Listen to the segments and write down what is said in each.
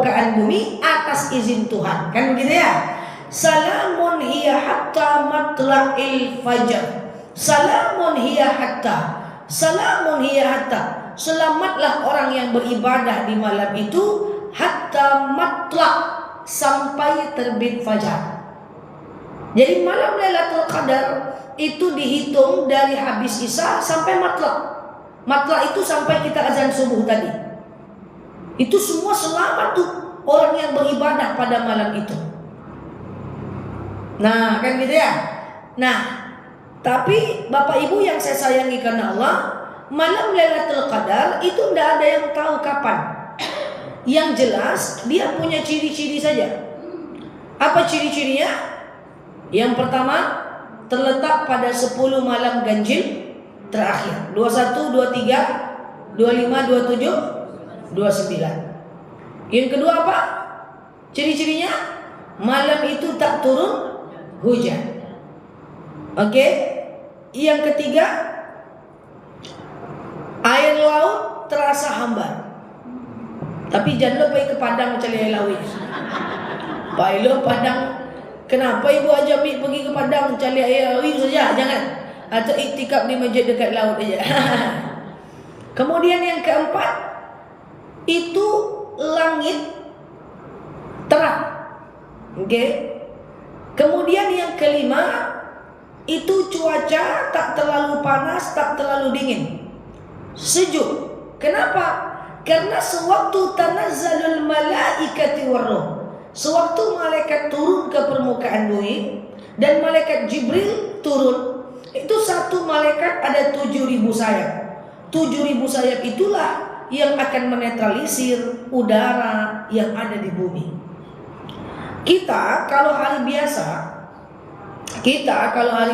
permukaan bumi atas izin Tuhan, kan begitu ya? Salamun hiya hatta matla'il fajr. Salamun hiya hatta. Salamun hiya hatta. Selamatlah orang yang beribadah di malam itu hatta matla', sampai terbit fajar. Jadi malam Lailatul Qadar itu dihitung dari habis Isya sampai matla'. Matla' itu sampai kita azan subuh tadi. Itu semua selamat tuh orang yang beribadah pada malam itu. Nah, kan gitu ya. Nah, tapi Bapak Ibu yang saya sayangi karena Allah, malam Lailatul Qadar itu tidak ada yang tahu kapan. Yang jelas dia punya ciri-ciri saja. Apa ciri-cirinya? Yang pertama, terletak pada 10 malam ganjil terakhir. 21, 23, 25, 27, 29. Yang kedua apa? Ciri-cirinya malam itu tak turun hujan. Oke. Yang ketiga, air laut terasa hambar. Tapi jangan lupa ke Padang mencari laut. Pak Ilo Padang, kenapa ibu ajak pergi ke Padang mencari air laut saja? Jangan. Atau iktikaf di masjid dekat laut aja. Kemudian yang keempat, itu langit terang. Oke. Kemudian yang kelima, itu cuaca tak terlalu panas, tak terlalu dingin. Sejuk. Kenapa? Karena sewaktu tanazzalul malaikati warruh, sewaktu malaikat turun ke permukaan bumi dan malaikat Jibril turun, itu satu malaikat ada 7.000 sayap. 7.000 sayap itulah yang akan menetralisir udara yang ada di bumi. Kita kalau hari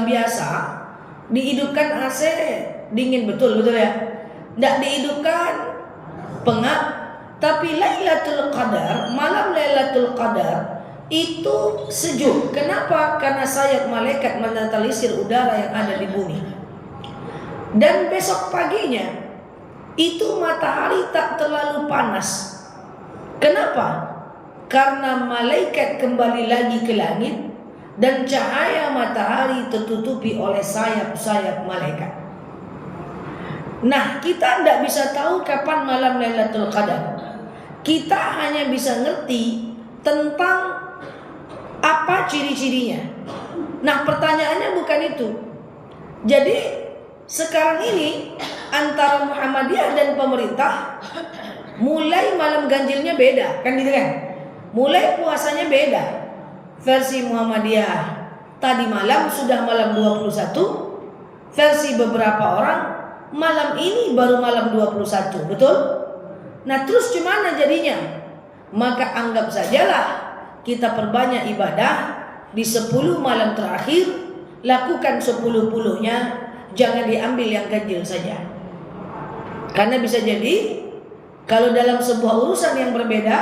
biasa dihidupkan AC dingin, betul ya. Tidak dihidupkan pengap. Tapi Lailatul Qadar, malam Lailatul Qadar itu sejuk. Kenapa? Karena sayap malaikat menetralisir udara yang ada di bumi. Dan besok paginya itu matahari tak terlalu panas. Kenapa? Karena malaikat kembali lagi ke langit dan cahaya matahari tertutupi oleh sayap-sayap malaikat. Nah, kita tidak bisa tahu kapan malam Lailatul Qadar. Kita hanya bisa ngerti tentang apa ciri-cirinya. Nah, pertanyaannya bukan itu. Jadi sekarang ini antara Muhammadiyah dan pemerintah mulai malam ganjilnya beda, kan gitu kan? Mulai puasanya beda. Versi Muhammadiyah tadi malam sudah malam 21, versi beberapa orang malam ini baru malam 21, betul? Nah, terus gimana jadinya? Maka anggap sajalah kita perbanyak ibadah di 10 malam terakhir, lakukan 10-10-nya. Jangan diambil yang ganjil saja. Karena bisa jadi kalau dalam sebuah urusan yang berbeda,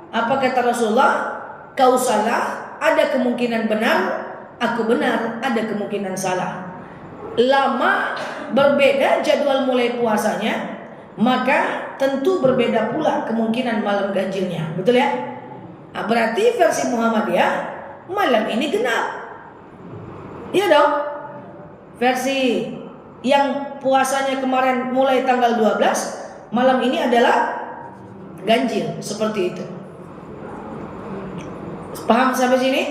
apa kata Rasulullah? Kau salah, ada kemungkinan benar. Aku benar, ada kemungkinan salah. Lama berbeda jadwal mulai puasanya, maka tentu berbeda pula kemungkinan malam ganjilnya. Betul ya? Nah, berarti versi Muhammadiyah malam ini genap. Iya dong? Versi yang puasanya kemarin mulai tanggal 12, malam ini adalah ganjil, seperti itu. Paham sampai sini?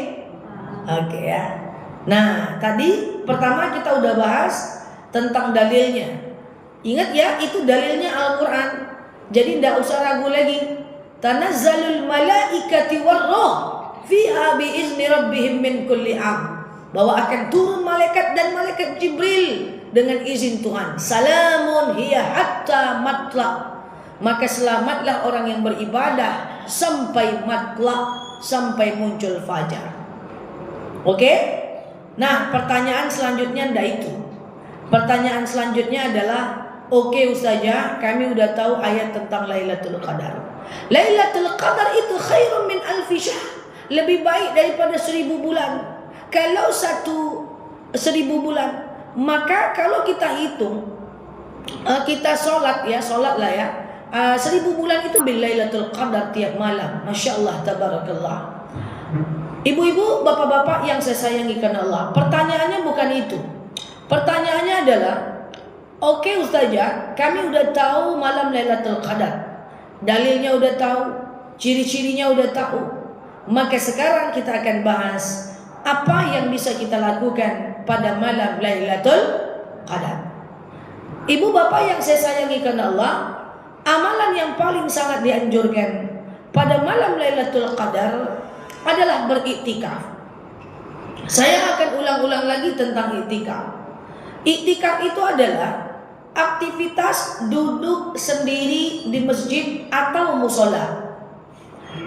Oke ya. Nah, tadi pertama kita udah bahas tentang dalilnya. Ingat ya, itu dalilnya Al-Quran. Jadi tidak usah ragu lagi. Tanazzalul malaikati warruh fiha biizni rabbihim min kulli am. Bahwa akan turun malaikat dan malaikat Jibril dengan izin Tuhan. Salamun hiya hatta matla. Maka selamatlah orang yang beribadah sampai matla, sampai muncul fajar. Oke? Nah, pertanyaan selanjutnya ndak itu. Pertanyaan selanjutnya adalah, oke Ustazah, kami udah tahu ayat tentang Lailatul Qadar. Lailatul Qadar itu khairun min alfi syahr. Lebih baik daripada 1000 bulan. Kalau 1000 bulan, maka kalau kita hitung, kita sholat lah ya, 1000 bulan itu Lailatul Qadar tiap malam. Masya Allah, tabarakallah. Ibu-ibu, bapak-bapak yang saya sayangi karena Allah, pertanyaannya bukan itu. Pertanyaannya adalah, oke Ustazah, kami udah tahu malam Lailatul Qadar, dalilnya udah tahu, ciri-cirinya udah tahu. Maka sekarang kita akan bahas apa yang bisa kita lakukan pada malam Lailatul Qadar. Ibu bapak yang saya sayangi karena Allah, amalan yang paling sangat dianjurkan pada malam Lailatul Qadar adalah beriktikaf. Saya akan ulang-ulang lagi tentang iktikaf. Iktikaf itu adalah aktivitas duduk sendiri di masjid atau musola.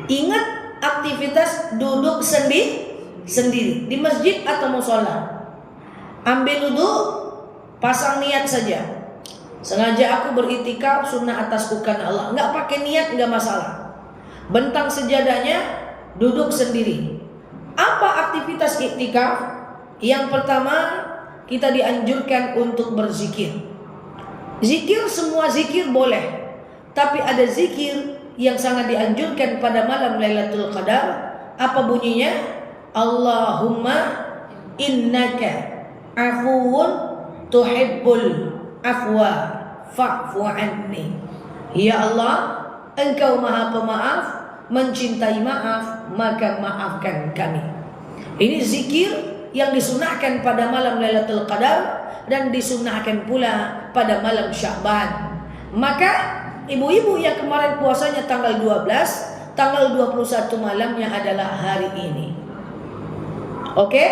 Ingat, aktivitas duduk sendiri di masjid atau musola. Ambil wudhu, pasang niat saja. Sengaja aku beriktikaf sunnah atasku karena Allah. Enggak pakai niat, enggak masalah. Bentang sejadahnya, duduk sendiri. Apa aktivitas iktikaf? Yang pertama, kita dianjurkan untuk berzikir. Zikir, semua zikir boleh, tapi ada zikir yang sangat dianjurkan pada malam Lailatul Qadar. Apa bunyinya? Allahumma innaka afuwun tuhibbul afwa fa'fu anni. Ya Allah, Engkau Maha Pemaaf, mencintai maaf, maka maafkan kami. Ini zikir yang disunahkan pada malam Lailatul Qadar dan disunahkan pula pada malam Sya'ban. Maka ibu-ibu yang kemarin puasanya tanggal 12, tanggal 21 malamnya adalah hari ini. Oke?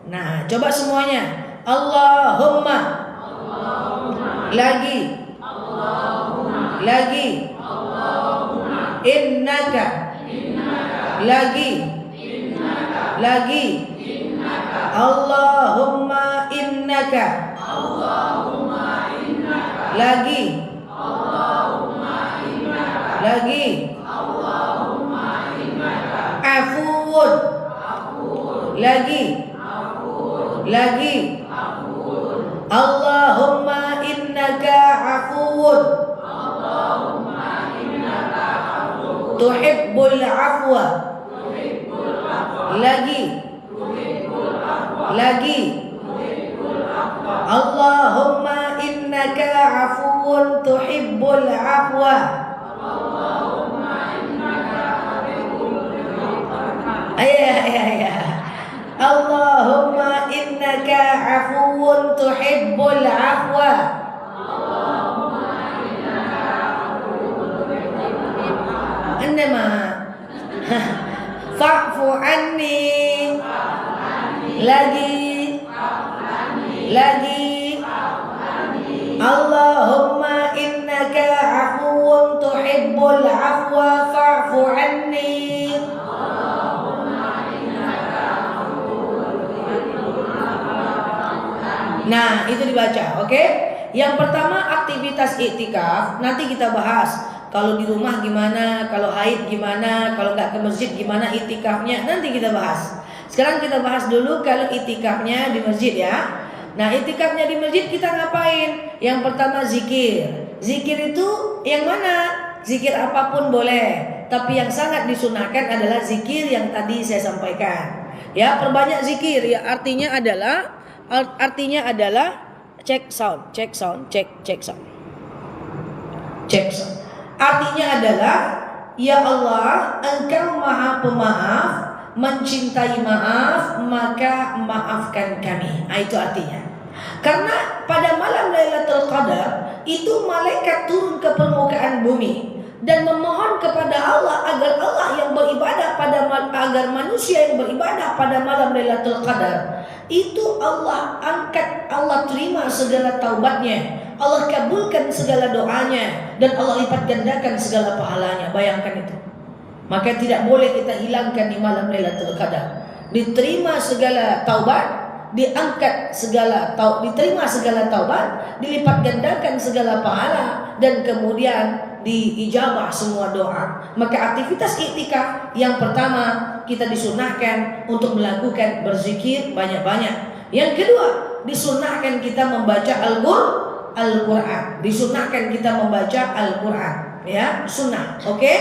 Nah, coba semuanya. Allahumma. Lagi. Lagi. Innaka. Lagi. Lagi. Allahumma innaka. Lagi. Lagi. Afuwun. Lagi. Lagi. Allahumma innaka afuwun tuhibbul afwa. Lagi. Lagi. Allahumma innaka afuwun tuhibbul afwa. Ayah. Allahumma innaka afuwun tuhibbul afwa. Innama fa'fu anni. Lagi. Lagi. Allahumma innaka afuwun tuhibbul afwa fa'fu anni. Nah, itu dibaca, oke? Yang pertama aktivitas iktikaf, nanti kita bahas. Kalau di rumah gimana, kalau haid gimana, kalau nggak ke masjid gimana iktikafnya, nanti kita bahas. Sekarang kita bahas dulu kalau iktikafnya di masjid ya. Nah, iktikafnya di masjid kita ngapain? Yang pertama zikir. Zikir itu yang mana? Zikir apapun boleh, tapi yang sangat disunahkan adalah zikir yang tadi saya sampaikan. Ya, perbanyak zikir ya, artinya adalah cek sound. Artinya adalah, ya Allah, Engkau Maha Pemaaf, mencintai maaf, maka maafkan kami. Itu artinya. Karena pada malam Lailatul Qadar itu malaikat turun ke permukaan bumi dan memohon kepada Allah agar Allah yang beribadah agar manusia yang beribadah pada malam Lailatul Qadar itu Allah angkat, Allah terima segala taubatnya, Allah kabulkan segala doanya, dan Allah lipat gandakan segala pahalanya. Bayangkan itu. Maka tidak boleh kita hilangkan di malam Lailatul Qadar. Diterima segala taubat, diangkat diterima segala taubat, dilipat gandakan segala pahala, dan kemudian diijabah semua doa. Maka aktivitas iktikaf yang pertama, kita disunahkan untuk melakukan berzikir banyak-banyak. Yang kedua, disunahkan kita membaca Al-Quran. Disunahkan kita membaca Al-Quran. ya, sunnah. Oke.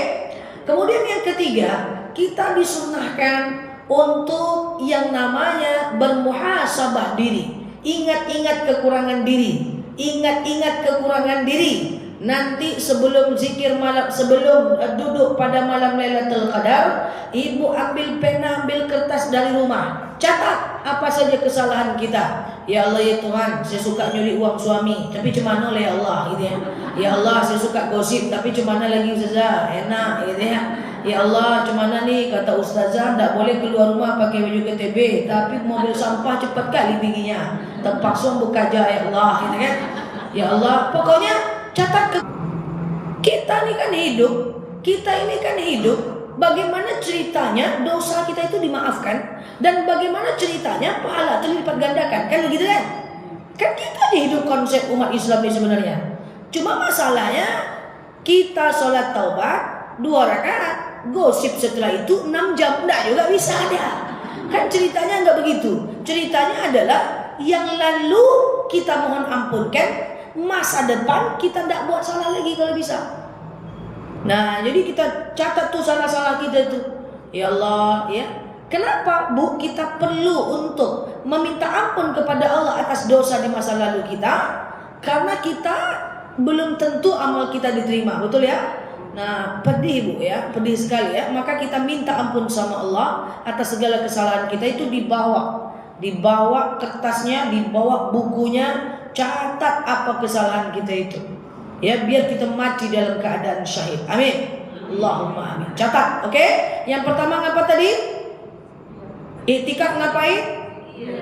Kemudian yang ketiga, kita disunnahkan untuk yang namanya bermuhasabah diri. Ingat-ingat kekurangan diri. Ingat-ingat kekurangan diri. Nanti sebelum zikir malam, sebelum duduk pada malam Lailatul Qadar, ibu ambil pena, ambil kertas dari rumah, catat apa saja kesalahan kita. Ya Allah, ya Tuhan, saya suka nyuri uang suami, tapi cemana ya Allah, gitu ya. Ya Allah, saya suka gosip, tapi cemana lagi Ustazah, enak, gitu ya. Ya Allah, cemana nih kata Ustazah, tidak boleh keluar rumah pakai baju KTB, tapi mobil sampah cepat kali tingginya, terpaksa buka aja ya Allah, gitu kan. Ya Allah, pokoknya catat kita ini kan hidup, kita ini kan hidup. Bagaimana ceritanya dosa kita itu dimaafkan dan bagaimana ceritanya pahala itu dilipat gandakan, kan begitu kan? Kan kita hidup konsep umat Islam ini sebenarnya. Cuma masalahnya kita sholat taubat 2 rakaat, gosip setelah itu 6 jam, enggak juga bisa ada. Kan ceritanya enggak begitu. Ceritanya adalah yang lalu kita mohon ampunkan, masa depan kita tidak buat salah lagi kalau bisa. Nah, jadi kita catat tuh salah-salah kita itu. Ya Allah, ya. Kenapa, Bu, kita perlu untuk meminta ampun kepada Allah atas dosa di masa lalu kita? Karena kita belum tentu amal kita diterima, betul ya? Nah, pedih Bu ya, pedih sekali ya. Maka kita minta ampun sama Allah atas segala kesalahan kita itu dibawa kertasnya, dibawa bukunya, catat apa kesalahan kita itu. Ya, biar kita mati dalam keadaan syahid. Amin. Allahumma amin. Catat, oke? Yang pertama ngapa tadi? Iktikaf ngapain?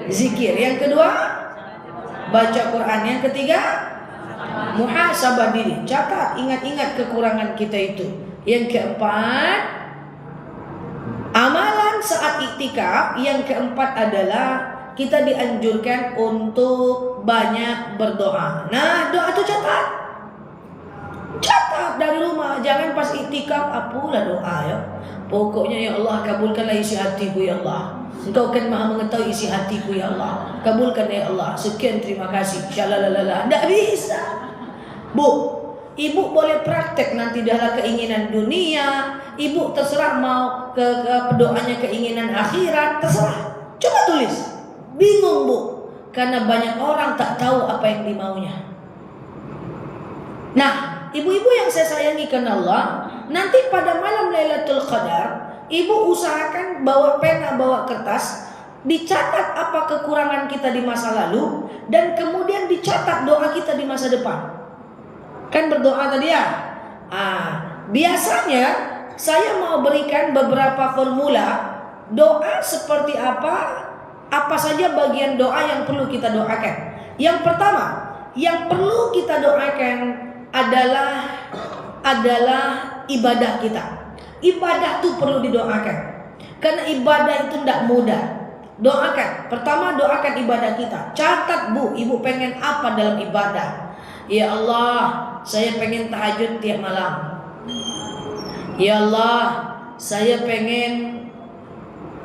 Zikir. Yang kedua, baca Quran. Yang ketiga, muhasabah diri. Catat, ingat-ingat kekurangan kita itu. Yang keempat, amalan saat iktikaf. Yang keempat adalah kita dianjurkan untuk banyak berdoa. Nah, doa itu catat dari rumah, jangan pas iktikaf apalah doa ya. Pokoknya ya Allah, kabulkanlah isi hatiku ya Allah. Engkau kan Maha mengetahui isi hatiku ya Allah. Kabulkan ya Allah. Sekian terima kasih. Syalalala. Tidak bisa. Bu, ibu boleh praktek nanti dalam keinginan dunia. Ibu terserah mau ke doanya keinginan akhirat, terserah. Coba tulis. Bingung Bu, karena banyak orang tak tahu apa yang dimaunya. Nah, ibu-ibu yang saya sayangi karena Allah, nanti pada malam Lailatul Qadar, ibu usahakan bawa pena, bawa kertas, dicatat apa kekurangan kita di masa lalu, dan kemudian dicatat doa kita di masa depan. Kan berdoa tadi ya. Biasanya saya mau berikan beberapa formula doa seperti apa saja bagian doa yang perlu kita doakan. Yang pertama, yang perlu kita doakan adalah ibadah kita. Ibadah itu perlu didoakan, karena ibadah itu tidak mudah. Doakan. Pertama, doakan ibadah kita. Catat Bu, ibu pengen apa dalam ibadah. Ya Allah, saya pengen tahajud tiap malam. Ya Allah, saya pengen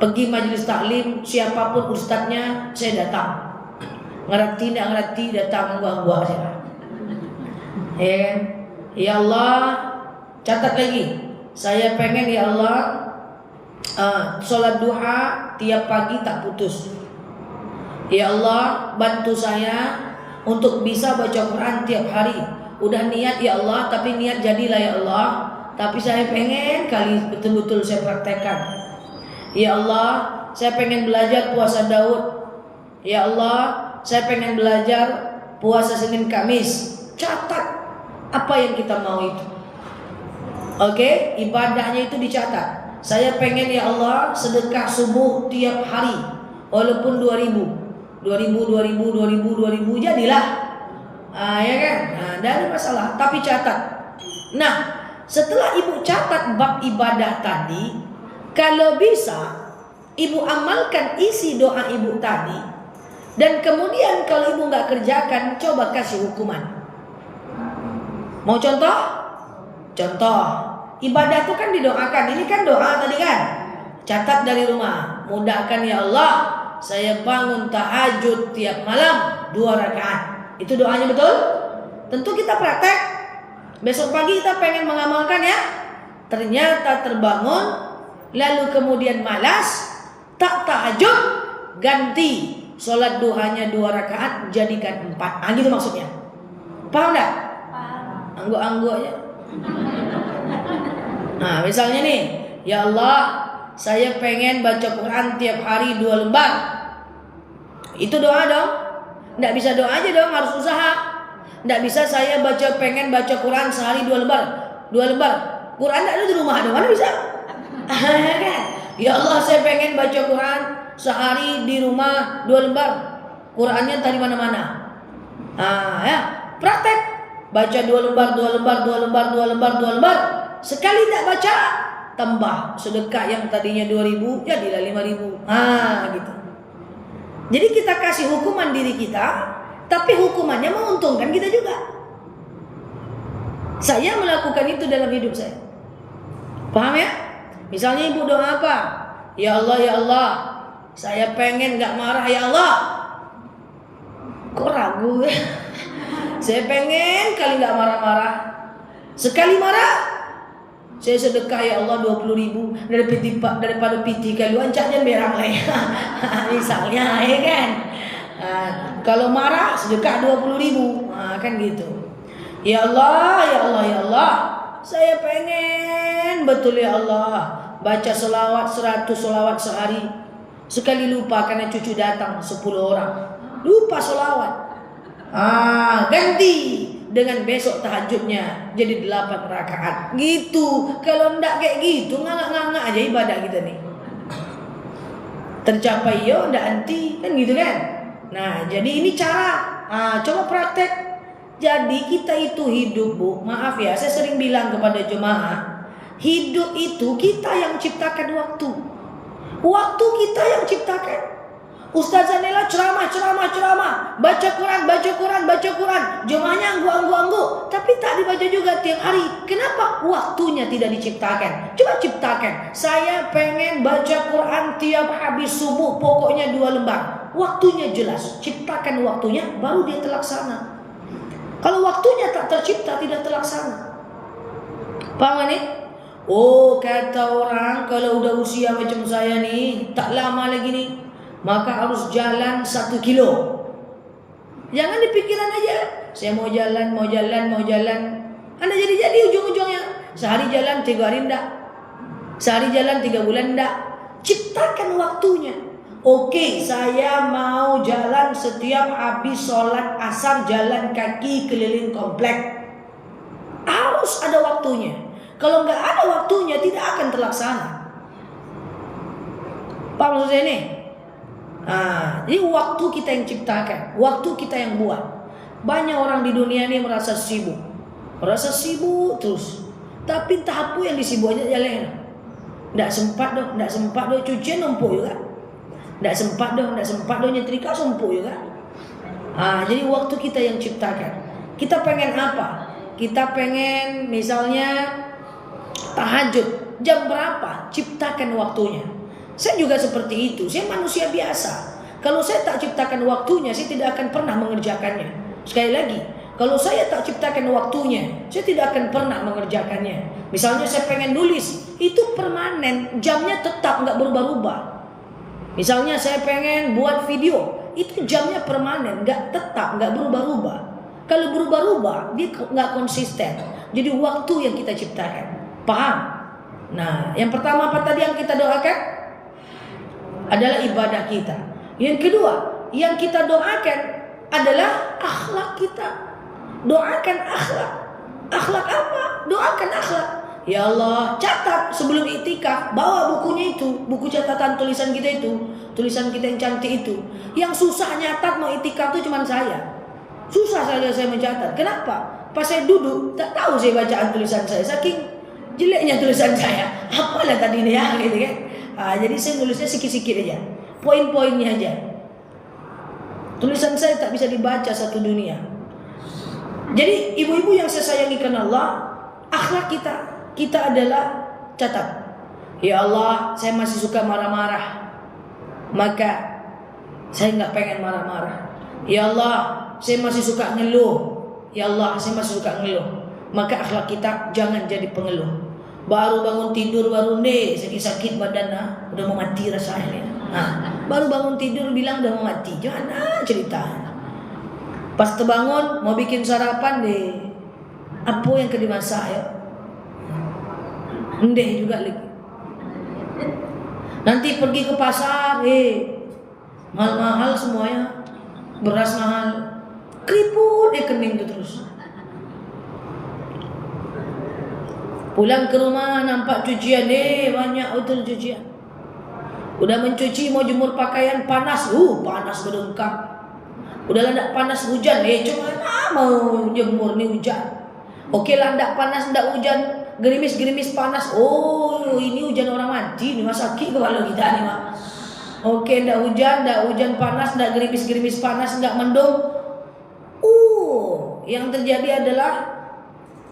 pergi majelis taklim, siapapun ustadznya saya datang. Ngerti tidak ngerti, datang gua saya. Ya Allah, catat lagi. Saya pengen ya Allah sholat duha tiap pagi tak putus. Ya Allah, bantu saya untuk bisa baca Quran tiap hari. Udah niat ya Allah, tapi niat jadilah ya Allah. Tapi saya pengen kali betul-betul saya praktekkan. Ya Allah, saya pengen belajar puasa Daud. Ya Allah, saya pengen belajar puasa Senin Kamis. Catat apa yang kita mau itu. Oke, ibadahnya itu dicatat. Saya pengen ya Allah sedekah subuh tiap hari, walaupun 2000 jadilah. Ya kan? Nah, tidak ada masalah, tapi catat. Nah, setelah ibu catat bab ibadah tadi, kalau bisa ibu amalkan isi doa ibu tadi, dan kemudian kalau ibu nggak kerjakan, coba kasih hukuman. Mau contoh? Contoh, ibadah itu kan didoakan. Ini kan doa tadi kan. Catat dari rumah. Mudahkan ya Allah, saya bangun tahajud tiap malam 2 rakaat. Itu doanya betul? Tentu kita praktek. Besok pagi kita pengen mengamalkan ya, ternyata terbangun, lalu kemudian malas, tak tahajud, ganti sholat duhanya 2 rakaat, jadikan 4. Gitu maksudnya. Paham enggak? Angguk-angguknya. Nah, misalnya nih, ya Allah, saya pengen baca Quran tiap hari 2 lembar. Itu doa dong. Nggak bisa doa aja dong, harus usaha. Nggak bisa saya pengen baca Quran sehari 2 lembar. 2 lembar. Quran nggak ada di rumah dong, mana bisa? Ya Allah, saya pengen baca Quran sehari di rumah 2 lembar. Qurannya tadi mana-mana. Ya, praktek. Baca 2 lembar, 2 lembar, 2 lembar, 2 lembar, 2 lembar. Sekali tidak baca, tambah sedekah yang tadinya 2.000 jadilah 5.000. Gitu. Jadi kita kasih hukuman diri kita, tapi hukumannya menguntungkan kita juga. Saya melakukan itu dalam hidup saya. Paham ya? Misalnya ibu doa apa? Ya Allah, saya pengen gak marah ya Allah. Kok ragu ya? Saya pengen kali gak marah-marah. Sekali marah, saya sedekah ya Allah 20.000 daripada piti kalau ancaknya berang lah ya. Misalnya ya kan. Kalau marah sedekah 20.000, kan gitu. Ya Allah, ya Allah, ya Allah, saya pengen betul ya Allah baca selawat 100 selawat sehari. Sekali lupa karena cucu datang 10 orang, lupa selawat. Ganti dengan besok tahajudnya jadi 8 rakaat gitu. Kalau ndak kayak gitu, ngangak-ngangak aja ibadah kita nih. Tercapai yo ndak anti, kan gitu kan. Nah, jadi ini cara. Coba praktek. Jadi kita itu hidup, Bu. Maaf ya, saya sering bilang kepada jemaah, hidup itu kita yang ciptakan waktu. Waktu kita yang ciptakan. Ustazah Nela ceramah, baca Quran, jemaahnya anggu, tapi tak dibaca juga tiap hari. Kenapa? Waktunya tidak diciptakan. Coba ciptakan. Saya pengen baca Quran tiap habis subuh, pokoknya 2 lembar. Waktunya jelas. Ciptakan waktunya, baru dia terlaksana. Kalau waktunya tak tercipta, tidak terlaksana. Paham nih? Oh, kata orang kalau udah usia macam saya nih, tak lama lagi nih, maka harus jalan 1 kilo. Jangan di pikiran aja, saya mau jalan. Anda jadi ujung-ujungnya sehari jalan 3 hari enggak, sehari jalan 3 bulan enggak. Ciptakan waktunya. Oke, saya mau jalan setiap habis sholat asar, jalan kaki keliling komplek. Harus ada waktunya. Kalau nggak ada waktunya, tidak akan terlaksana. Paham maksud saya ini? Jadi waktu kita yang ciptakan, waktu kita yang buat. Banyak orang di dunia ini merasa sibuk terus. Tapi entah apa yang disibuknya jalan. Nggak sempat dong, cucian numpuk juga. Nggak sempat dong nyetrika sumpuk juga. Jadi waktu kita yang ciptakan. Kita pengen apa? Kita pengen misalnya tahajud jam berapa? Ciptakan waktunya. Saya juga seperti itu. Saya manusia biasa. Kalau saya tak ciptakan waktunya, saya tidak akan pernah mengerjakannya. Sekali lagi, kalau saya tak ciptakan waktunya, saya tidak akan pernah mengerjakannya. Misalnya saya pengen nulis, itu permanen, jamnya tetap nggak berubah-ubah. Misalnya saya pengen buat video, itu jamnya permanen, nggak tetap, nggak berubah-ubah. Kalau berubah-ubah, dia nggak konsisten. Jadi waktu yang kita ciptakan, paham? Nah, yang pertama apa tadi yang kita doakan? Adalah ibadah kita. Yang kedua, yang kita doakan adalah akhlak kita. Doakan akhlak. Akhlak apa? Doakan akhlak. Ya Allah, catat sebelum iktikaf, bawa bukunya itu, buku catatan tulisan kita itu, tulisan kita yang cantik itu. Yang susah nyatat mau iktikaf itu cuma saya. Susah saja saya mencatat. Kenapa? Pas saya duduk, tak tahu saya bacaan tulisan saya, saking jeleknya tulisan saya. Apalah tadi ini ya, gitu kan? Jadi saya nulisnya sikit-sikit aja, poin-poinnya aja. Tulisan saya tak bisa dibaca satu dunia. Jadi ibu-ibu yang saya sayangi karena Allah, akhlak kita adalah catat. Ya Allah, saya masih suka marah-marah, maka saya nggak pengen marah-marah. Ya Allah, saya masih suka ngeluh. Ya Allah, saya masih suka ngeluh. maka akhlak kita jangan jadi pengeluh. Baru bangun tidur baru sakit badan, udah mau mati rasanya. Baru bangun tidur bilang udah mau mati, jangan cerita. Pas terbangun mau bikin sarapan apa yang dimasak ya? Juga lagi. Nanti pergi ke pasar, mahal-mahal semuanya, beras mahal, keriput kening itu terus. Pulang ke rumah nampak cucian, banyak betul cucian. Udah mencuci mau jemur pakaian panas, panas berdengkak. Udah lah ndak panas hujan, cuma mau jemur nih hujan. Oke lah ndak panas ndak hujan, gerimis panas. Ini hujan orang mati nih, mas sakit kepala kita nih mah. Oke ndak hujan panas, ndak gerimis panas, ndak mendung. Yang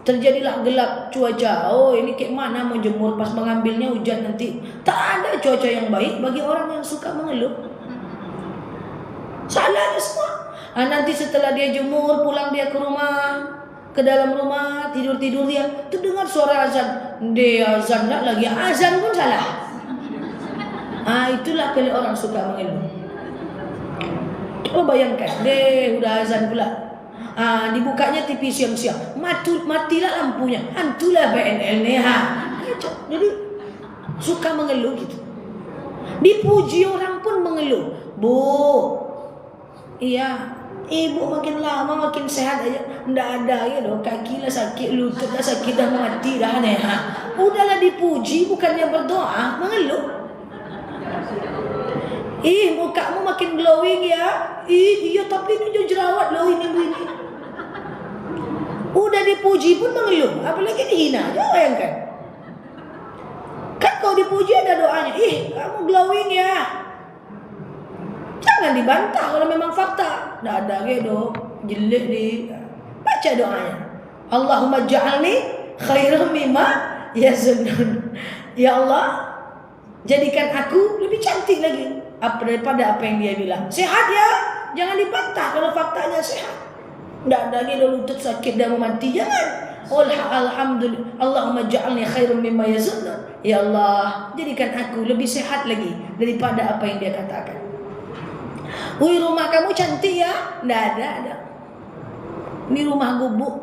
terjadilah gelap cuaca. Ini kayak mana mau jemur, pas mengambilnya hujan nanti. Tak ada cuaca yang baik bagi orang yang suka mengeluh. Salahnya semua. Nanti setelah dia jemur, pulang dia ke rumah, ke dalam rumah, tidur dia, terdengar suara azan. Dia azan tak lagi, azan pun salah. Itulah kalau orang suka mengeluh. Coba bayangkan, udah azan pula. Dibukanya TV siang-siang, matilah lampunya, hantulah BNL nih. Jadi suka mengeluh gitu. Dipuji orang pun mengeluh. Bu, iya, ibu makin lama makin sehat aja. Nggak ada ya loh, kaki lah sakit, lutut lah sakit, dah mati dah nih. Udahlah dipuji, bukannya berdoa, mengeluh. Mukamu makin glowing ya. Iya tapi ini jerawat loh ini. Udah dipuji pun mengeluh, apalagi dihina. Jangan bayangkan. Kan kau dipuji ada doanya. Kamu glowing ya. Jangan dibantah kalau memang fakta. Nggak ada gitu, jelek baca doanya. Allahumma ja'alni khairan mimma yazunnun. Ya Allah, jadikan aku lebih cantik lagi daripada apa yang dia bilang. Sehat ya, jangan dibantah kalau faktanya sehat. Nggak ada lutut sakit dan mau mati, jangan. Alhamdulillah, Allahumma ja'alni khairan mimma yazunnun. Ya Allah, jadikan aku lebih sehat lagi daripada apa yang dia katakan. Rumah kamu cantik ya? Nggak ada. Ini rumah gubuk.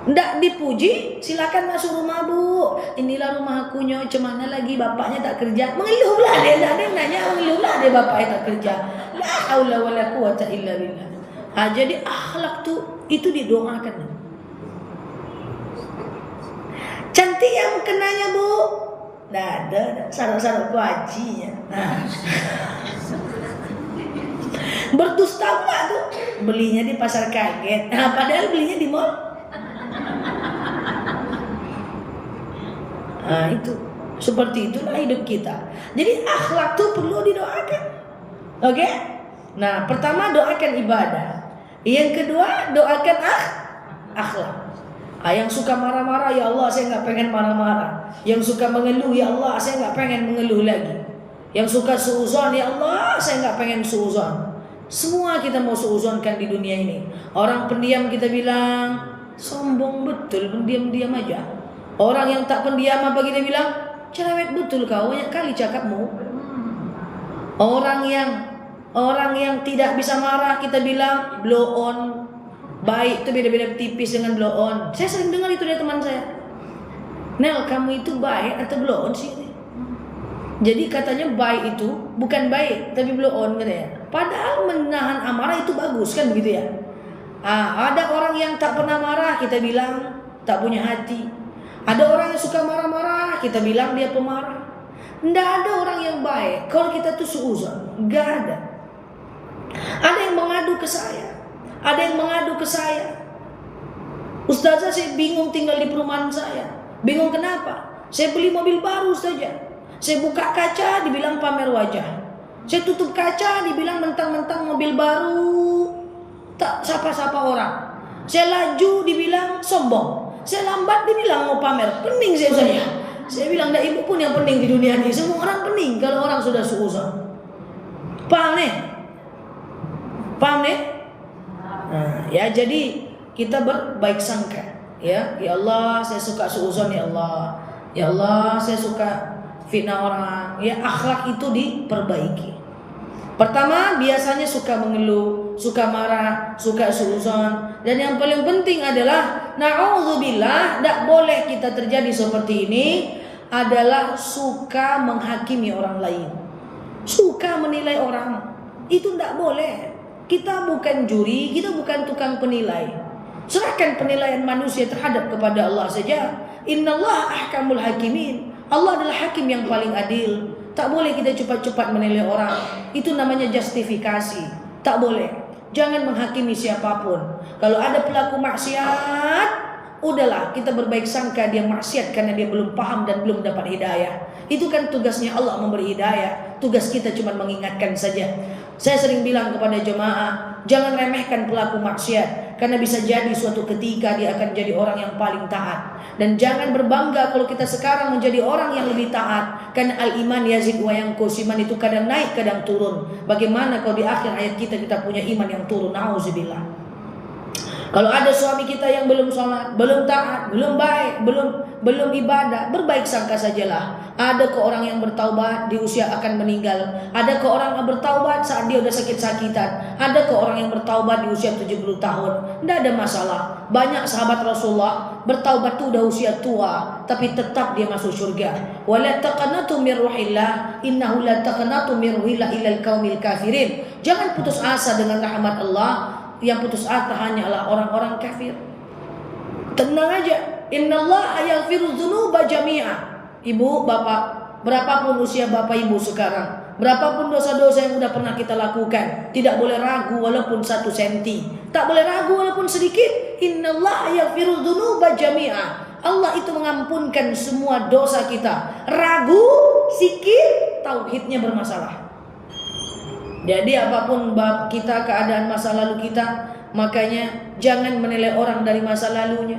Nggak dipuji, silakan masuk rumah bu. Inilah rumah aku nyoy, cemana lagi bapaknya tak kerja. Mengeluhlah dia, ada yang nanya, mengeluhlah dia bapaknya tak kerja. La haula wala quwata illa billah. Jadi akhlak itu didoakan. Cantik yang kenanya bu? Nggak ada, sarap-sarap kuacinya. Berdusta enggak tuh? Belinya di pasar kaget. Padahal belinya di mall. Itu seperti itulah hidup kita. Jadi akhlak tuh perlu didoakan. Oke? Nah, pertama doakan ibadah. Yang kedua doakan akhlak. Yang suka marah-marah, ya Allah saya nggak pengen marah-marah. Yang suka mengeluh, ya Allah saya nggak pengen mengeluh lagi. Yang suka suuzon, ya Allah saya nggak pengen suuzon. Semua kita mau suuzonkan di dunia ini. Orang pendiam kita bilang sombong betul, pendiam-diam aja. Orang yang tak pendiam apa kita bilang cerewet betul kau, banyak kali cakapmu. Orang yang tidak bisa marah kita bilang blow on. Baik itu beda-beda tipis dengan blow on. Saya sering dengar itu dari teman saya. Nel, kamu itu baik atau blow on sih? Jadi katanya baik itu bukan baik tapi blow on katanya. Padahal menahan amarah itu bagus kan begitu ya. Ada orang yang tak pernah marah kita bilang tak punya hati. Ada orang yang suka marah-marah kita bilang dia pemarah. Nggak ada orang yang baik kalau kita tuh suuzon. Nggak ada. Ada yang mengadu ke saya. Ustazah saya bingung tinggal di perumahan saya. Bingung kenapa? Saya beli mobil baru Ustazah. Saya buka kaca dibilang pamer wajah. Saya tutup kaca dibilang mentang-mentang mobil baru. Tak sapa-sapa orang. Saya laju dibilang sombong. Saya lambat dibilang mau pamer. Pening saya. Saya bilang dah ibu pun yang pening di dunia ini. Semua orang pening kalau orang sudah suuzon. Paham nih? Ya jadi kita berbaik sangka. Ya Allah, saya suka suuzon ya Allah. Ya Allah, saya suka fitnah orang. Ya, akhlak itu diperbaiki. Pertama, biasanya suka mengeluh, suka marah, suka suuzon. Dan yang paling penting adalah na'udzubillah, tidak boleh kita terjadi seperti ini, adalah suka menghakimi orang lain. Suka menilai orang. Itu tidak boleh. Kita bukan juri, kita bukan tukang penilai. Serahkan penilaian manusia terhadap kepada Allah saja. Innallaha ahkamul hakimin. Allah adalah hakim yang paling adil. Tak boleh kita cepat-cepat menilai orang. Itu namanya justifikasi. Tak boleh. Jangan menghakimi siapapun. Kalau ada pelaku maksiat, udahlah kita berbaik sangka dia maksiat karena dia belum paham dan belum dapat hidayah. Itu kan tugasnya Allah memberi hidayah. Tugas kita cuma mengingatkan saja. Saya sering bilang kepada jemaah, jangan remehkan pelaku maksiat, karena bisa jadi suatu ketika dia akan jadi orang yang paling taat. Dan jangan berbangga kalau kita sekarang menjadi orang yang lebih taat, karena al-iman yazid wa yanqus, iman itu kadang naik kadang turun. Bagaimana kalau di akhir hayat kita punya iman yang turun? Nauzubillah. Kalau ada suami kita yang belum sholat, belum taat, belum baik, belum ibadah, berbaik sangka sajalah. Ada ke orang yang bertaubat di usia akan meninggal. Ada ke orang yang bertaubat saat dia udah sakit-sakitan. Ada ke orang yang bertaubat di usia 70 tahun. Tidak ada masalah. Banyak sahabat Rasulullah bertaubat tuh udah usia tua, tapi tetap dia masuk surga. Wala taqnatu min ruhillah, innahu la taqnatu min ruhillah illal qaumil kafirin. Jangan putus asa dengan rahmat Allah. Yang putus asa hanyalah orang-orang kafir. Tenang aja. Innallaha yaghfiru dzunuba jami'a. Ibu, bapak, berapapun usia bapak ibu sekarang, berapapun dosa-dosa yang sudah pernah kita lakukan, tidak boleh ragu walaupun 1 senti. Tak boleh ragu walaupun sedikit. Innallaha yaghfiru dzunuba jami'a. Allah itu mengampunkan semua dosa kita. Ragu sikit, tauhidnya bermasalah. Jadi apapun bab kita, keadaan masa lalu kita, makanya jangan menilai orang dari masa lalunya.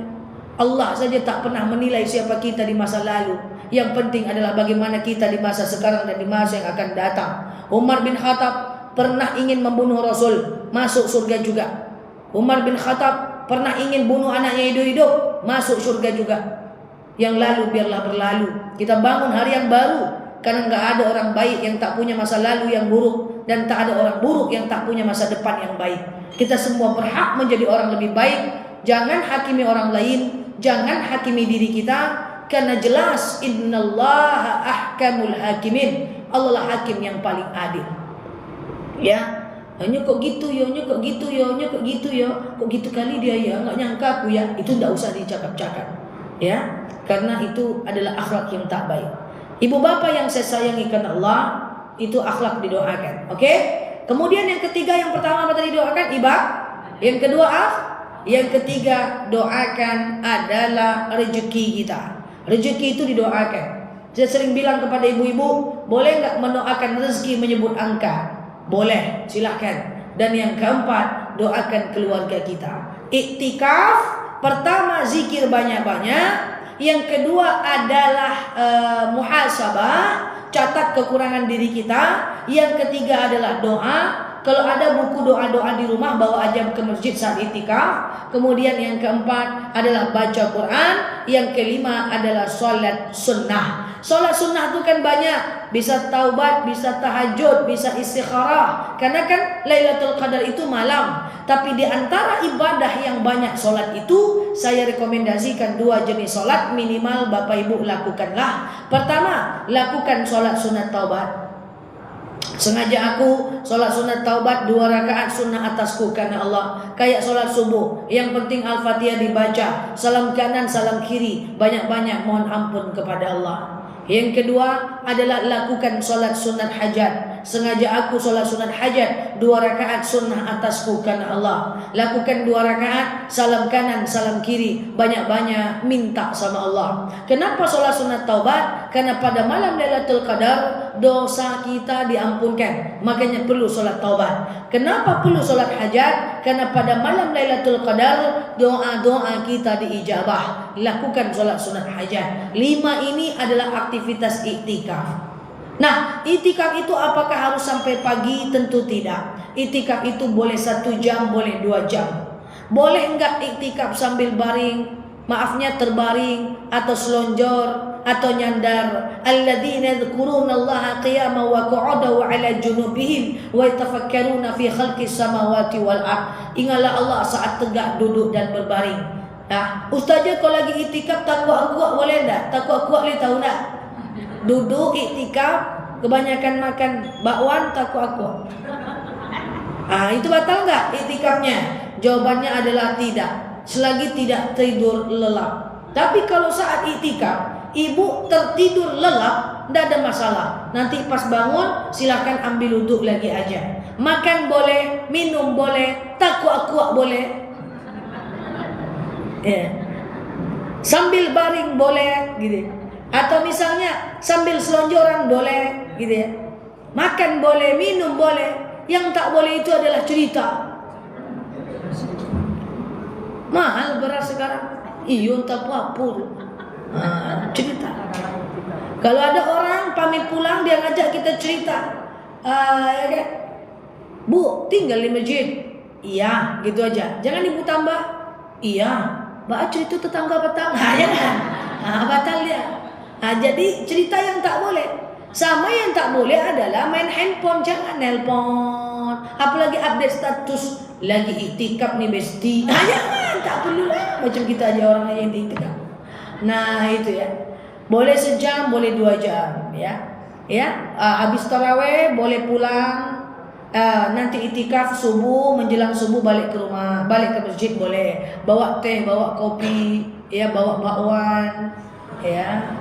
Allah saja tak pernah menilai siapa kita di masa lalu. Yang penting adalah bagaimana kita di masa sekarang dan di masa yang akan datang. Umar bin Khattab pernah ingin membunuh Rasul, masuk surga juga. Umar bin Khattab pernah ingin bunuh anaknya hidup-hidup, masuk surga juga. Yang lalu biarlah berlalu. Kita bangun hari yang baru. Karena nggak ada orang baik yang tak punya masa lalu yang buruk, dan tak ada orang buruk yang tak punya masa depan yang baik. Kita semua berhak menjadi orang lebih baik. Jangan hakimi orang lain, jangan hakimi diri kita, karena jelas innallaha ahkamul hakimin. Allah lah hakim yang paling adil. Ya, hanya kok gitu yo, hanya kok gitu yo, hanya kok gitu yo, kok gitu kali dia ya, nggak nyangka aku ya. Itu nggak usah dicakap-cakap, ya, karena itu adalah akhlak yang tak baik. Ibu bapak yang saya sayangi karena Allah, itu akhlak didoakan. Oke? Kemudian yang ketiga, yang pertama apa tadi doakan? Ibadah. Yang kedua yang ketiga doakan adalah rezeki kita. Rezeki itu didoakan. Saya sering bilang kepada ibu-ibu, boleh nggak mendoakan rezeki menyebut angka? Boleh, silahkan. Dan yang keempat, doakan keluarga kita. Iktikaf, pertama zikir banyak-banyak. Yang kedua adalah muhasabah, catat kekurangan diri kita. Yang ketiga adalah doa. Kalau ada buku doa-doa di rumah, bawa aja ke masjid saat itikaf. Kemudian yang keempat adalah baca Quran. Yang kelima adalah sholat sunnah. Sholat sunnah itu kan banyak. Bisa taubat, bisa tahajud, bisa istikharah. Karena kan Lailatul Qadar itu malam. Tapi di antara ibadah yang banyak sholat itu, saya rekomendasikan 2 jenis sholat minimal bapak ibu lakukanlah. Pertama, lakukan sholat sunat taubat. Sengaja aku sholat sunat taubat 2 rakaat sunnah atasku karena Allah. Kayak sholat subuh, yang penting Al-Fatihah dibaca, salam kanan salam kiri, banyak-banyak mohon ampun kepada Allah. Yang kedua adalah lakukan sholat sunat hajat. Sengaja aku sholat sunat hajat 2 rakaat sunnah atasku karena Allah. Lakukan 2 rakaat, salam kanan salam kiri, banyak-banyak minta sama Allah. Kenapa sholat sunat taubat? Karena pada malam Lailatul Qadar dosa kita diampunkan, makanya perlu sholat taubat. Kenapa perlu sholat hajat? Karena pada malam Lailatul Qadar doa-doa kita diijabah. Lakukan sholat sunat hajat. 5 ini adalah aktivitas iktikaf. Nah, iktikaf itu apakah harus sampai pagi? Tentu tidak. Iktikaf itu boleh 1 jam, boleh 2 jam. Boleh enggak iktikaf sambil baring? maafnya terbaring atau selonjor atau nyandar. Alladzina yadhkuruna Allaha qiyaman wa qu'udan wa 'ala junubihim wa yatafakkaruna fi khalqis samawati wal ard. Ingatlah Allah saat tegak, duduk dan berbaring. Nah, ustazah kalau lagi itikaf takwa kuat boleh enggak? Takwa kuat boleh tahu enggak? Duduk itikaf kebanyakan makan bakwan takwa kuat. Itu batal enggak itikafnya? Jawabannya adalah tidak. Selagi tidak tidur lelap. Tapi kalau saat itikaf ibu tertidur lelap, tidak ada masalah. Nanti pas bangun silakan ambil wudhu lagi aja. Makan boleh, minum boleh, takwa boleh. Ya. Sambil baring boleh, gitu. Atau misalnya sambil selonjoran boleh, gitu ya. Makan boleh, minum boleh. Yang tak boleh itu adalah cerita. Mahal beras sekarang. Iya tak apa-apa. Cerita. Kalau ada orang pamit pulang dia ngajak kita cerita. Ya kan? Bu, tinggal di masjid. Iya, gitu aja. Jangan ibu tambah. Iya. Mbak cerita tetangga-tetangga. Ya kan? Batal dia. Jadi cerita yang tak boleh. Sama yang tak boleh adalah main handphone. Jangan nelpon. Apalagi update status. Lagi itikaf nih besti. Jangan, tak perlu lah. Macam kita aja orang yang itikaf. Nah itu ya. Boleh sejam, boleh 2 jam ya. Ya, habis taraweh boleh pulang. Nanti itikaf subuh, menjelang subuh balik ke rumah, balik ke masjid boleh. Bawa teh, bawa kopi, ya, bawa bakwan, ya.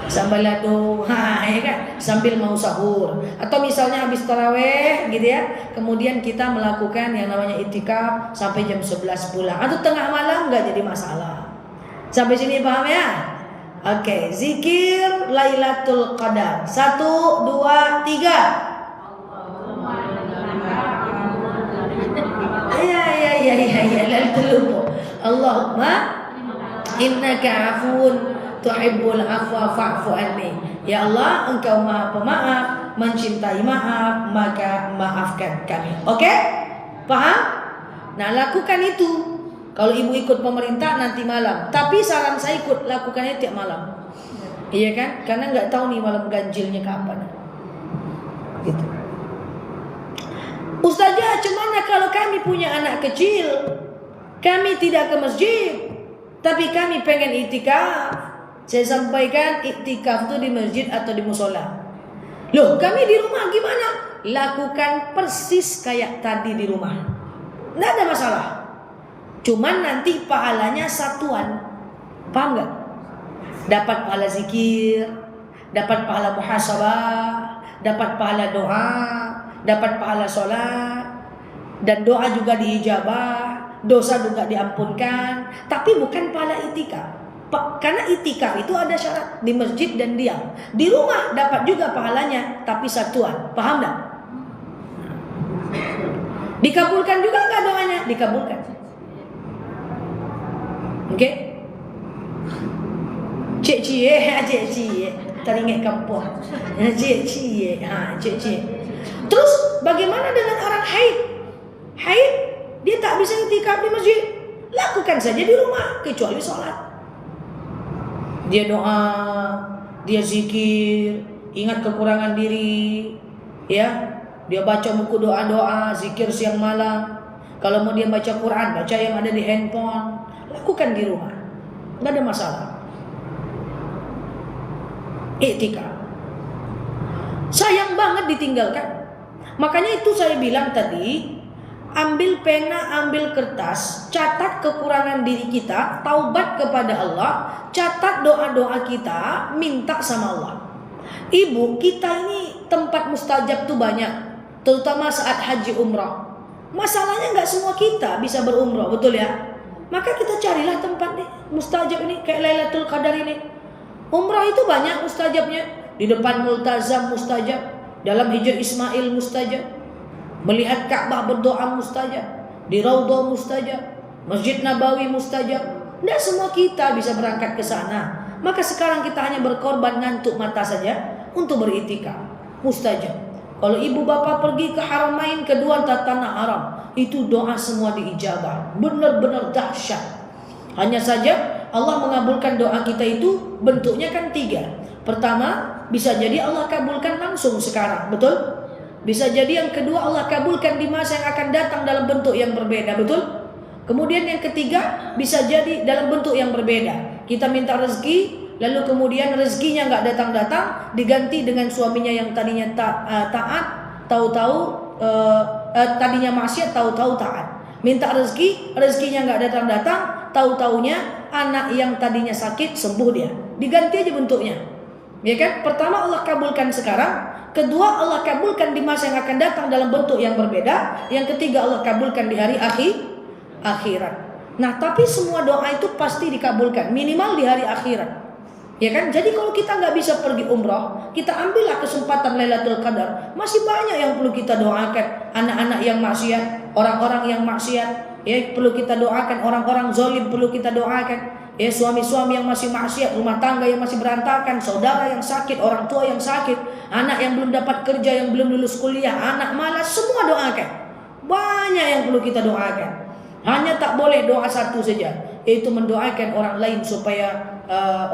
Sambal lado, ya kan, sambil mau sahur. Atau misalnya habis taraweh gitu ya, kemudian kita melakukan yang namanya itikaf sampai jam 11 pulang. Atau tengah malam nggak jadi masalah. Sampai sini paham ya? Oke, zikir Lailatul Qadar. 1, 2, 3. Ya, lalu lupa. Allahumma innaka afun tuhibbul afwa fa'fu anni. Ya Allah, Engkau Maha Pemaaf, mencintai maaf, maka maafkan kami. Oke? Paham? Nah, lakukan itu. Kalau ibu ikut pemerintah nanti malam. Tapi saran saya ikut lakukannya tiap malam. Iya kan? Karena nggak tahu nih malam ganjilnya kapan. Gitu. Ustazah, gimana kalau kami punya anak kecil? Kami tidak ke masjid, tapi kami pengen itikaf. Saya sampaikan itikaf itu di masjid atau di musola. Loh, kami di rumah gimana? Lakukan persis kayak tadi di rumah. Nggak ada masalah. Cuman nanti pahalanya satuan. Paham nggak? Dapat pahala zikir, dapat pahala muhasabah, dapat pahala doa, dapat pahala sholat, dan doa juga diijabah, dosa juga diampunkan. Tapi bukan pahala itikaf. Karena itikaf itu ada syarat di masjid dan diam. Di rumah dapat juga pahalanya, tapi satuan. Paham tak? Dikabulkan juga nggak doanya? Dikabulkan. Oke? Cik cie, teringat kampung. Cik cie. Terus bagaimana dengan orang haid? Haid dia tak bisa itikaf di masjid. Lakukan saja di rumah kecuali sholat. Dia doa, dia zikir, ingat kekurangan diri, ya. Dia baca buku doa-doa, zikir siang malam. Kalau mau dia baca Quran, baca yang ada di handphone. Lakukan di rumah, nggak ada masalah. Iktikaf. Sayang banget ditinggalkan. Makanya itu saya bilang tadi, ambil pena, ambil kertas, catat kekurangan diri kita, taubat kepada Allah, catat doa-doa kita, minta sama Allah. Ibu, kita ini tempat mustajab tuh banyak, terutama saat haji umrah. Masalahnya nggak semua kita bisa berumrah, betul ya? Maka kita carilah tempat nih mustajab ini, kayak Lailatul Qadar ini. Umrah itu banyak mustajabnya. Di depan Multazam mustajab, dalam Hijr Ismail mustajab, melihat Ka'bah berdoa mustajab, di Raudhah mustajab, Masjid Nabawi mustajab. Tidak semua kita bisa berangkat ke sana. Maka sekarang kita hanya berkorban ngantuk mata saja untuk beritikaf. Mustajab. Kalau ibu bapak pergi ke Haramain, kedua tanah haram, itu doa semua diijabah. Benar-benar dahsyat. Hanya saja Allah mengabulkan doa kita itu bentuknya kan 3. Pertama, bisa jadi Allah kabulkan langsung sekarang, betul? Bisa jadi yang kedua Allah kabulkan di masa yang akan datang dalam bentuk yang berbeda, betul? Kemudian yang ketiga, bisa jadi dalam bentuk yang berbeda. Kita minta rezeki, lalu kemudian rezekinya nggak datang-datang, diganti dengan suaminya yang tadinya taat, tahu-tahu tadinya maksiat, tahu-tahu taat. Minta rezeki, rezekinya nggak datang-datang, tahu-taunya anak yang tadinya sakit sembuh dia. Diganti aja bentuknya, ya kan? Pertama Allah kabulkan sekarang, kedua Allah kabulkan di masa yang akan datang dalam bentuk yang berbeda, yang ketiga Allah kabulkan di hari akhirat. Nah, tapi semua doa itu pasti dikabulkan minimal di hari akhirat. Ya kan? Jadi kalau kita nggak bisa pergi umroh, kita ambillah kesempatan Lailatul Qadar. Masih banyak yang perlu kita doakan. Anak-anak yang maksiat, orang-orang yang maksiat, ya perlu kita doakan. Orang-orang zalim perlu kita doakan. Ya suami-suami yang masih maksiat, rumah tangga yang masih berantakan, saudara yang sakit, orang tua yang sakit, anak yang belum dapat kerja, yang belum lulus kuliah, anak malas, semua doakan. Banyak yang perlu kita doakan. Hanya tak boleh doa satu saja, yaitu mendoakan orang lain supaya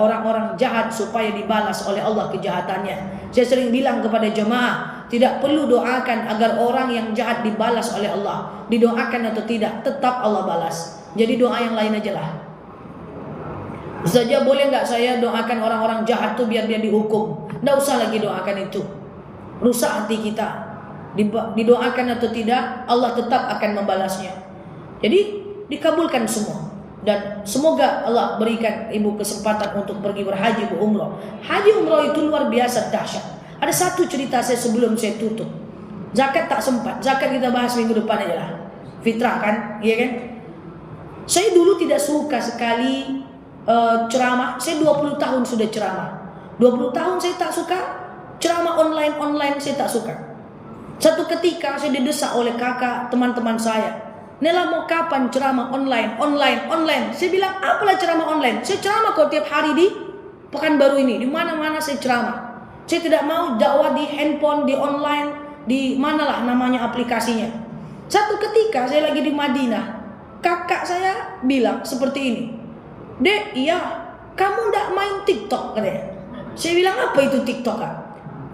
orang-orang jahat supaya dibalas oleh Allah kejahatannya. Saya sering bilang kepada jemaah, tidak perlu doakan agar orang yang jahat dibalas oleh Allah. Didoakan atau tidak, tetap Allah balas. Jadi doa yang lain aja lah. Saja boleh nggak saya doakan orang-orang jahat tuh biar dia dihukum? Nggak usah lagi doakan itu. Rusak hati kita. Didoakan atau tidak, Allah tetap akan membalasnya. Jadi dikabulkan semua. Dan semoga Allah berikan ibu kesempatan untuk pergi berhaji berumroh. Haji umroh itu luar biasa dahsyat. Ada satu cerita saya sebelum saya tutup. Zakat tak sempat. Zakat kita bahas minggu depan aja lah. Fitrah kan, iya kan? Saya dulu tidak suka sekali ceramah. Saya 20 tahun sudah ceramah. 20 tahun saya tak suka ceramah online saya tak suka. Satu ketika saya didesak oleh kakak teman-teman saya. Nela mau kapan ceramah online? Saya bilang apalah ceramah online? Saya ceramah kok tiap hari di Pekanbaru ini, di mana-mana saya ceramah. Saya tidak mau dakwah di handphone, di online, di manalah namanya aplikasinya. Satu ketika saya lagi di Madinah, kakak saya bilang seperti ini, "Dek, iya, kamu ndak main TikTok?" katanya. Saya bilang, "Apa itu TikTok, Kak?"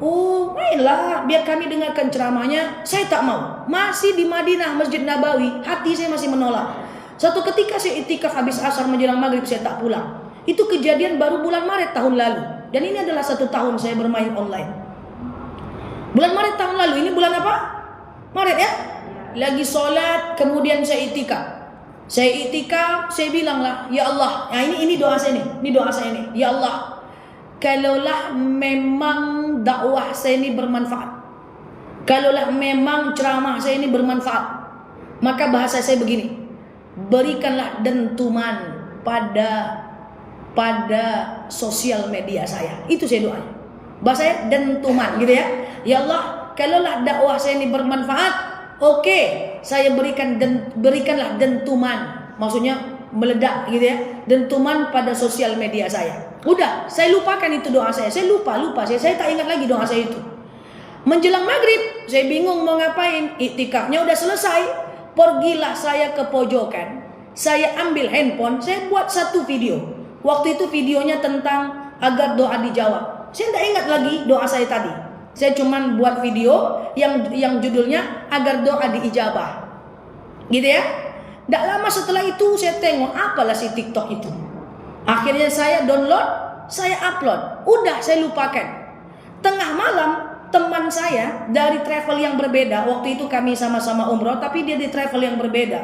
"Oh, mainlah, biar kami dengarkan ceramahnya." Saya tak mau. Masih di Madinah, Masjid Nabawi, hati saya masih menolak. Satu ketika saya itikaf habis asar menjelang maghrib, saya tak pulang. Itu kejadian baru bulan Maret tahun lalu. Dan ini adalah 1 tahun saya bermain online. Bulan Maret tahun lalu, ini bulan apa? Maret ya? Lagi sholat, kemudian saya itikaf. Saya bilang lah, "Ya Allah," nah ini doa saya nih, ini doa saya nih. "Ya Allah, kalaulah memang dakwah saya ini bermanfaat, kalaulah memang ceramah saya ini bermanfaat, maka bahasa saya begini, berikanlah dentuman pada sosial media saya." Itu saya doanya. Bahasa saya dentuman gitu ya. "Ya Allah, kalaulah dakwah saya ini bermanfaat, oke, saya berikanlah dentuman." Maksudnya meledak gitu ya, dentuman pada sosial media saya. Udah, saya lupakan itu doa saya. Saya lupa saya tak ingat lagi doa saya itu. Menjelang maghrib, saya bingung mau ngapain. Iktikafnya udah selesai. Pergilah saya ke pojokan. Saya ambil handphone, saya buat satu video. Waktu itu videonya tentang agar doa dijawab. Saya tidak ingat lagi doa saya tadi. Saya cuman buat video yang judulnya agar doa diijabah. Gitu ya. Tidak lama setelah itu saya tengok apalah si TikTok itu. Akhirnya saya download, saya upload. Udah, saya lupakan. Tengah malam, teman saya dari travel yang berbeda. Waktu itu kami sama-sama umroh, tapi dia di travel yang berbeda.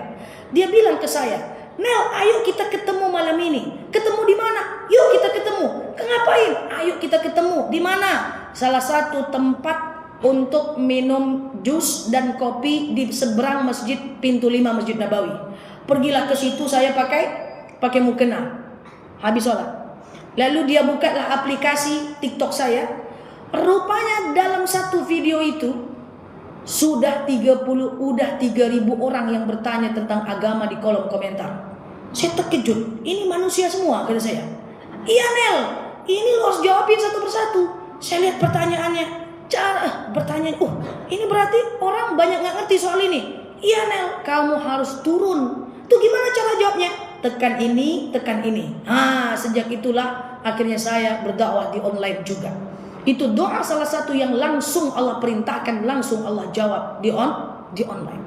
Dia bilang ke saya, "Nel, ayo kita ketemu malam ini." "Ketemu di mana?" "Yuk kita ketemu." "Ngapain?" "Ayo kita ketemu." "Di mana?" "Salah satu tempat untuk minum jus dan kopi di seberang masjid pintu 5 Masjid Nabawi." Pergilah ke situ, saya pakai mukena. Habis sholat, lalu dia bukalah aplikasi TikTok saya. Rupanya dalam satu video itu sudah 3.000 orang yang bertanya tentang agama di kolom komentar. Saya terkejut, ini manusia semua, kata saya. "Iya Nel, ini lo harus jawabin satu persatu." Saya lihat pertanyaannya, pertanyaan, ini berarti orang banyak nggak ngerti soal ini. "Iya Nel, kamu harus turun." Tuh gimana cara jawabnya? tekan ini, tekan ini. Sejak itulah akhirnya saya berdakwah di online juga. Itu doa salah satu yang langsung Allah perintahkan, langsung Allah jawab di online.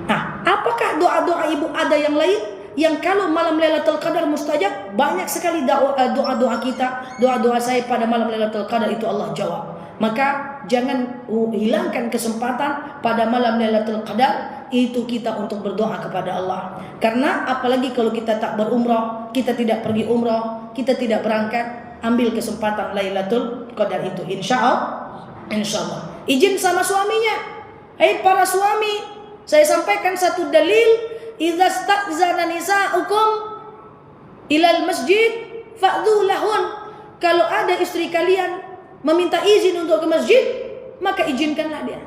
Nah, apakah doa-doa ibu ada yang lain? Yang kalau malam Lailatul Qadar mustajab? Banyak sekali doa-doa kita, doa-doa saya pada malam Lailatul Qadar itu Allah jawab. Maka jangan hilangkan kesempatan pada malam Lailatul Qadar itu kita untuk berdoa kepada Allah. Karena apalagi kalau kita tak berumrah, kita tidak pergi umrah, kita tidak berangkat, ambil kesempatan Lailatul Qadar itu, insya Allah. Izin sama suaminya. Para suami, saya sampaikan satu dalil. Idza sta'zana nisa'ukum ilal masjid fa'dhu lahun. Kalau ada istri kalian meminta izin untuk ke masjid, maka izinkanlah dia.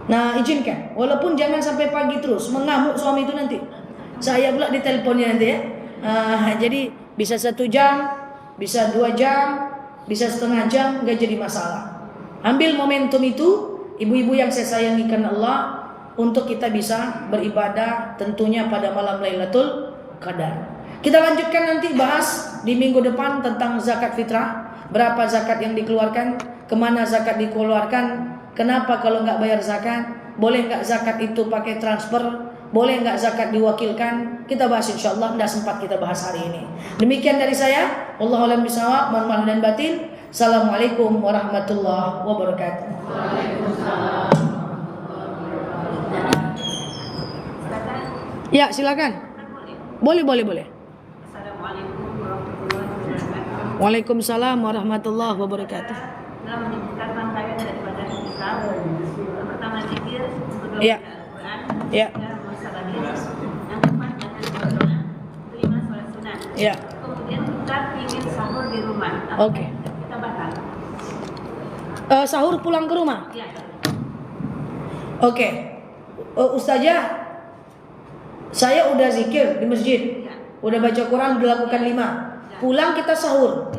Nah, izinkan. Walaupun jangan sampai pagi terus, mengamuk suami itu nanti. Saya pula diteleponnya nanti ya. Jadi bisa 1 jam, bisa 2 jam, bisa setengah jam, nggak jadi masalah. Ambil momentum itu, ibu-ibu yang saya sayangi karena Allah, untuk kita bisa beribadah tentunya pada malam Lailatul Qadar. Kita lanjutkan nanti bahas di minggu depan tentang zakat fitrah. Berapa zakat yang dikeluarkan, kemana zakat dikeluarkan, kenapa kalau nggak bayar zakat, boleh nggak zakat itu pakai transfer, boleh nggak zakat diwakilkan. Kita bahas insyaAllah, tidak sempat kita bahas hari ini. Demikian dari saya. Wallahu a'lam bishawab, mohon maaf dan batin. Assalamualaikum warahmatullahi wabarakatuh. Waalaikumsalam. Ya, silakan. Boleh. Assalamualaikum warahmatullahi wabarakatuh. Waalaikumsalam warahmatullahi wabarakatuh. Dalam menyebutkan rangkaian daripada kita, pertama zikir, kedua Ya. Al-Quran, Ya. ketiga musabahin, yang keempat baca doa, kelima sholat sunat. Ya. Kemudian kita ingin sahur di rumah. Oke. Kita batal. Sahur pulang ke rumah. Ya. Oke. Ustazah, saya udah zikir di masjid, udah baca Quran, udah lakukan 5. Pulang kita sahur.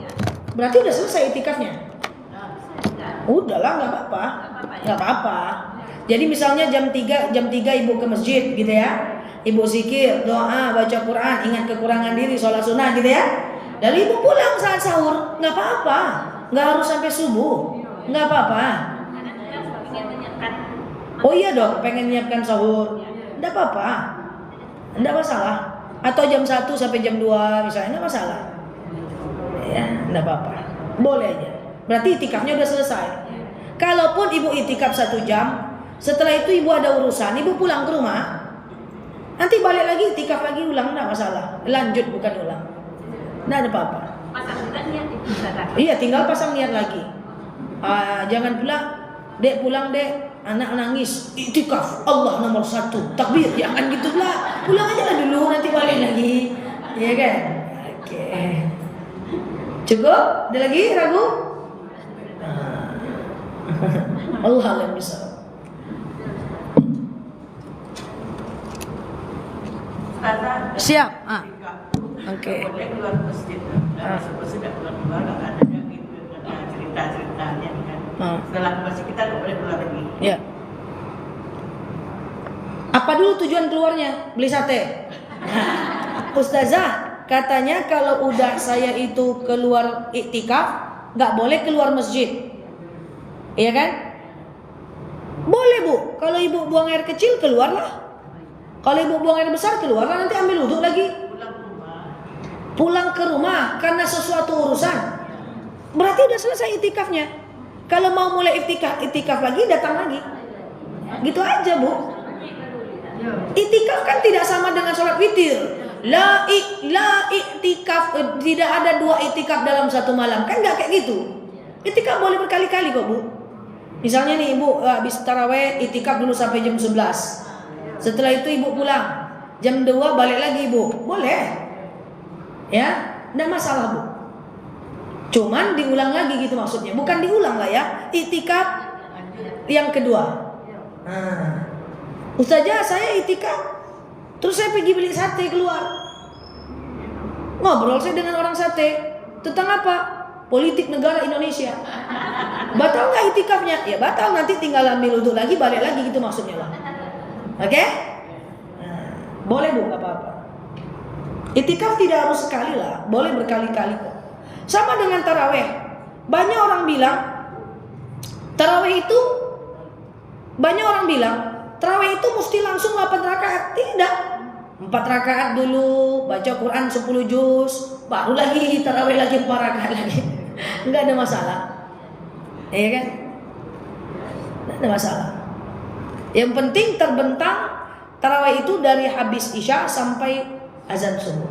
Berarti udah selesai itikafnya? Udahlah, nggak apa-apa. Nggak apa-apa. Jadi misalnya jam 3 ibu ke masjid gitu ya. Ibu zikir, doa, baca Quran, ingat kekurangan diri, sholat sunnah gitu ya. Lalu ibu pulang saat sahur, nggak apa-apa. Nggak harus sampai subuh, nggak apa-apa. Oh iya dong, pengen nyiapkan sahur, nggak apa-apa. Enggak masalah. Atau jam 1 sampai jam 2 misalnya, enggak masalah. Ya, enggak apa-apa. Boleh aja. Berarti itikafnya udah selesai. Kalaupun ibu itikaf 1 jam, setelah itu ibu ada urusan, ibu pulang ke rumah, nanti balik lagi itikaf lagi, ulang, enggak masalah. Lanjut, bukan ulang. Enggak ada apa-apa. Pasang niat itu sadar. Iya, tinggal pasang niat lagi. Jangan pula, dek pulang dek, anak nangis, itikaf, Allah nomor 1, takbir, jangan gitu lah. Pulang aja lah dulu, nanti balik lagi, ya kan? Oke. Cukup? Ada lagi ragu? Allah alam bisa. Siap. Oke. Boleh keluar masjid. Sudah keluar ada cerita-ceritanya kan. Setelah masjid kita nggak boleh keluar lagi. Ya. Apa dulu tujuan keluarnya? Beli sate. Ustazah, katanya kalau udah saya itu keluar iktikaf, nggak boleh keluar masjid. Iya kan? Boleh bu. Kalau ibu buang air kecil keluarlah. Kalau ibu buang air besar keluarlah, nanti ambil wudhu lagi. Pulang ke rumah karena sesuatu urusan. Berarti udah selesai iktikafnya. Kalau mau mulai iktikaf lagi, datang lagi. Gitu aja bu. Iktikaf kan tidak sama dengan sholat witir. La iktikaf, tidak ada 2 iktikaf dalam satu malam. Kan nggak kayak gitu. Iktikaf boleh berkali-kali kok bu. Misalnya nih ibu habis taraweh iktikaf dulu sampai jam 11. Setelah itu ibu pulang jam 2 balik lagi ibu. Boleh. Ya, enggak masalah bu. Cuman diulang lagi gitu maksudnya. Bukan diulang lah ya. Iktikaf yang kedua. Ustazah saya iktikaf, terus saya pergi beli sate keluar. Ngobrol saya dengan orang sate tentang apa? Politik negara Indonesia. Batal nggak iktikafnya? Ya batal, nanti tinggal ambil wudhu lagi, balik lagi gitu maksudnya lah. Oke? Boleh bu, nggak apa-apa. Itikaf tidak harus sekali lah, boleh berkali-kali kok. Sama dengan taraweh. Banyak orang bilang taraweh itu mesti langsung 8 rakaat. Tidak. 4 rakaat dulu, baca Quran 10 juz, baru lagi taraweh lagi 4 rakaat lagi. Enggak ada masalah. Iya kan? Enggak ada masalah. Yang penting terbentang tarawih itu dari habis isya sampai azan subuh.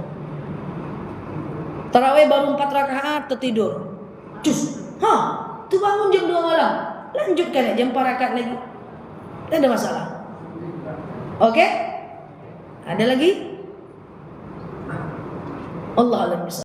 Tarawih baru 4 rakaat tertidur. Cus. Tuh bangun jam 2 malam. Lanjutkan ya jam 4 rakaat lagi. Tidak ada masalah. Oke? Ada lagi? Allah alam bisa.